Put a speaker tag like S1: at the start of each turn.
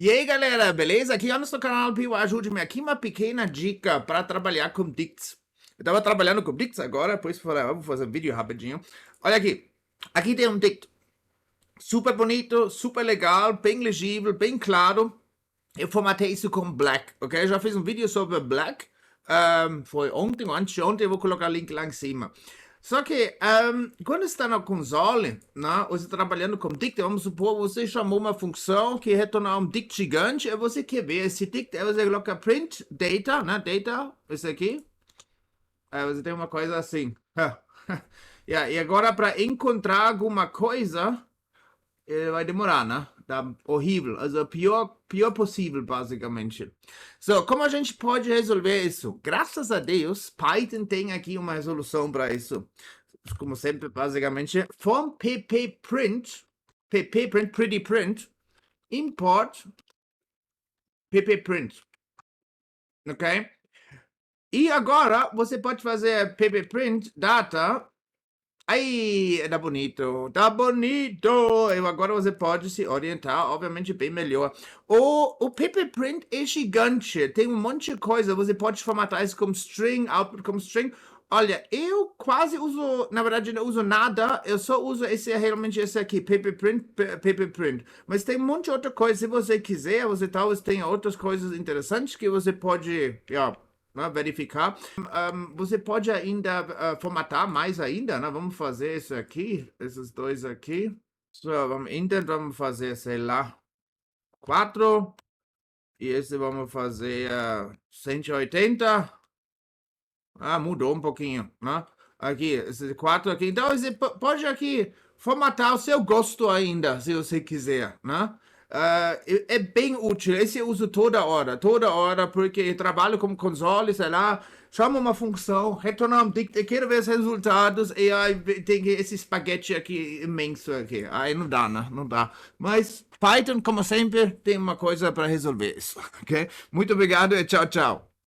S1: E aí galera, beleza? Aqui no canal Pio, ajude-me aqui uma pequena dica para trabalhar com dicts. Eu tava trabalhando com dicts agora, depois vou fazer um vídeo rapidinho. Olha aqui, aqui tem um dict super bonito, super legal, bem legível, bem claro. Eu formatei isso com black, ok? Eu já fiz um vídeo sobre black, foi ontem ou antes de ontem, eu vou colocar o link lá em cima. Só que quando está no console, né, você trabalhando com dict, vamos supor, você chamou uma função que retornar um dict gigante, e você quer ver esse dict, aí você coloca print data, né, data, esse aqui, aí você tem uma coisa assim. Yeah, e agora para encontrar alguma coisa, vai demorar, né? Tá horrível, also pior possível, basicamente. So, como a gente pode resolver isso? Graças a Deus, Python tem aqui uma resolução para isso. Como sempre, basicamente, from pprint, pretty print, import pprint, ok? E agora, você pode fazer pprint data. Aí, tá bonito, tá bonito. E agora você pode se orientar, obviamente, bem melhor. O pprint é gigante, tem um monte de coisa. Você pode formatar isso como string, output como string. Olha, eu quase uso, na verdade, não uso nada. Eu só uso realmente esse aqui, pprint. Mas tem um monte de outra coisa. Se você quiser, você talvez tenha outras coisas interessantes que você pode, né, verificar. Você pode ainda formatar mais ainda, né? Vamos fazer isso aqui, esses dois aqui. So, vamos fazer, sei lá, 4. E esse vamos fazer 180. Mudou um pouquinho, né? Aqui, esses 4 aqui. Então, você pode aqui formatar o seu gosto ainda, se você quiser, né? É bem útil, esse eu uso toda hora, porque eu trabalho com console, sei lá, chamo uma função, retornar um dict, eu quero ver os resultados, e aí tem esse espaguete aqui imenso aqui. Aí não dá, né? Não dá. Mas Python, como sempre, tem uma coisa para resolver isso, ok? Muito obrigado e tchau, tchau.